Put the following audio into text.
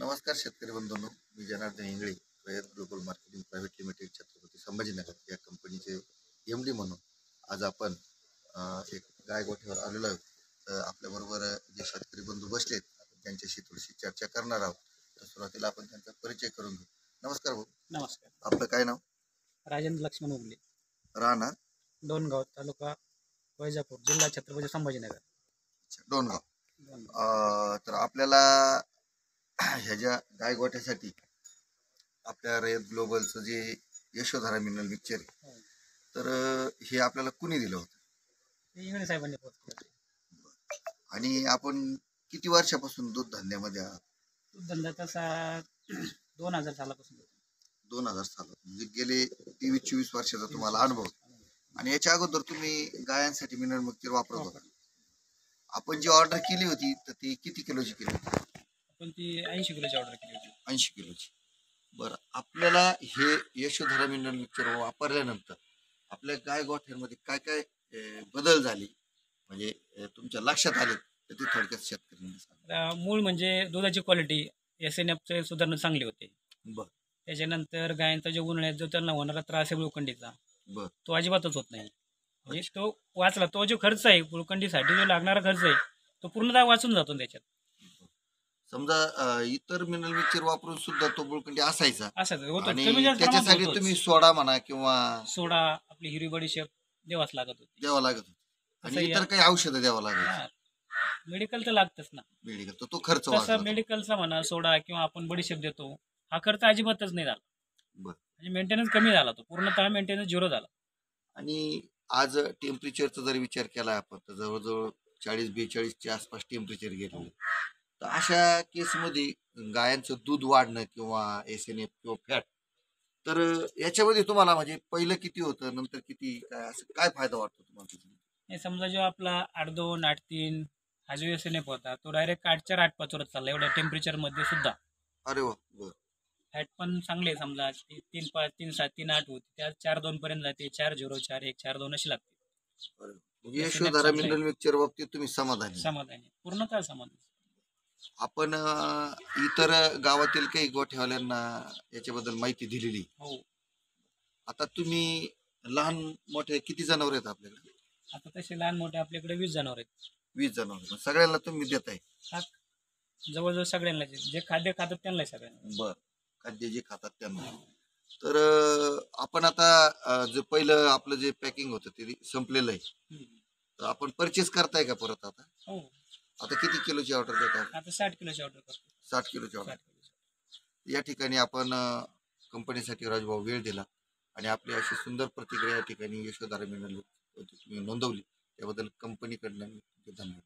नमस्कार शेतकरी बंधूंनो, मी Janardan Ingle, Rayat global marketing private limited, Chhatrapati Sambhajinagar या कंपनीचे MD म्हणून आज आपण एक गाय गोठ्यावर आलेलो आहोत. तर आपल्याबरोबर जे शेतकरी बंधू बसलेत, आपण त्यांच्याशी थोडीशी चर्चा करणार आहोत. तर सुरुवातीला आपण त्यांचा परिचय करून घेऊ. नमस्कार भाऊ. नमस्कार. आपलं काय नाव? राजेंद्र लक्ष्मण उगले, राहणार डोणगाव, तालुका वैजापूर, जिल्हा छत्रपती संभाजीनगर. डोणगाव. डोणगाव. तर आपल्याला ह्या ज्या गाय गोठ्यासाठी आपल्या रयत ग्लोबलचं जे यशोधरा मिनरल मिक्सचर आहे, हो. तर हे आपल्याला कुणी दिलं होतं ते इंगळे साहेबांनी पोस्ट केलं. आणि आपण किती वर्षापासून दूध धंद्यामध्ये आहात? धंदा तसा 2000 सालापासून होतो. 2000 सालात, म्हणजे गेले 23-24 वर्षाचा तुम्हाला अनुभव. आणि याच्या अगोदर तुम्ही गायांसाठी मिनरल मिक्सचर वापरत होता. आपण जी ऑर्डर केली होती तर ती किती किलोची केली होती? आपण ती 80 किलोची ऑर्डर केली होती. 80 किलोची. बरं, आपल्याला हे यशोधरा मिनरल मिक्सचर वापरल्यानंतर आपल्या गाय गोठ्यांमध्ये काय काय बदल झाले, म्हणजे तुमच्या लक्षात आले, तर ते थोडक्यात शेतकऱ्यांना सांगा. मूळ म्हणजे दुधाची क्वालिटी SNFचे सुधारणा चांगली होते. बर त्याच्यानंतर गायांचा जो उन्हाळ्यात जो त्यांना होणारा त्रास आहे गुळकंडीचा, बर तो अजिबातच होत नाही. म्हणजे तो वाचला. तो जो खर्च आहे गुळकंडीसाठी जो लागणारा खर्च आहे तो पूर्णतः वाचून जातो त्याच्यात. समजा इतर मिनरल मिक्सचर वापरून सुद्धा तो गुळकंडी असायचा, असं होतं. आणि कमी जास्त प्रमाणात त्याच्यासाठी होतोच. तुम्ही सोडा म्हणा किंवा सोडा, आपली हिरवी बडीशेप द्यावाच लागत होती. द्यावा लागत होता, आणि तसं इतर काही औषधं द्यावं लागत. मेडिकल तर लागतच ना. मेडिकल तर तो खर्च तसं वाचला. मेडिकलचा म्हणा, सोडा किंवा आपण बडीशेप देतो, हा खर्च अजिबातच नाही झाला. बर म्हणजे मेंटेनन्स कमी झाला, तो पूर्णतः मेंटेनन्स झिरो झाला. आणि आज टेम्परेचरचा जर विचार केला आपण तर जवळजवळ 40-42च्या आसपास टेम्परेचर गेलेलं. तर अशा केसमध्ये गायांचं दूध वाढणं किंवा SNF किंवा फॅट, तर याच्यामध्ये तुम्हाला म्हणजे पहिलं किती होतं, नंतर किती, काय असं काय फायदा वाटतो तुम्हाला त्याच्यामध्ये? हे समजा जो आपला 8.2, 8.3 हा जो SNF होता, तो डायरेक्ट 8.4, 8.5 वरच चालला एवढ्या टेम्परेचरमध्ये सुद्धा. अरे वा. बर फॅट पण चांगले आहे. समजा 3.5, 3.7, 3.8 होती, त्यात 4.2 पर्यंत जाते. 4.0, 4.1, 4.2 अशी लागते. अरे वा. म्हणजे SNF यशोधरा चांगलं आहे. मिनरल मिक्सचर बाबतीत तुम्ही समाधानी आहे. समाधानी, पूर्णतः समाधानी. आपण इतर गावातील काही गोठ्यावाल्यांना याच्याबद्दल माहिती दिलेली. हो. आता तुम्ही लहान मोठे किती जनावर आहेत आपल्याकडे? आता तसे लहान मोठे आपल्याकडे 20 जनावर आहेत. 20 जनावर सगळ्यांना तुम्ही देताय? जवळजवळ सगळ्यांना जे खाद्य खातात त्यांना सगळ्यांना. बर, खाद्य जे खातात त्यांना. तर आपण आता जे पहिलं आपलं जे पॅकिंग होतं ते संपलेलं आहे, तर आपण परचेस करताय का परत आता? हो. आता किती किलोची ऑर्डर देतात? आता 60 किलोची ऑर्डर करतो. 60 किलोची ऑर्डर. 60 किलोची. या ठिकाणी आपण कंपनीसाठी राजभाऊ वेळ दिला आणि आपली अशी सुंदर प्रतिक्रिया या ठिकाणी यशोधरा मिनरल तुम्ही नोंदवली, त्याबद्दल कंपनीकडनं धन्यवाद.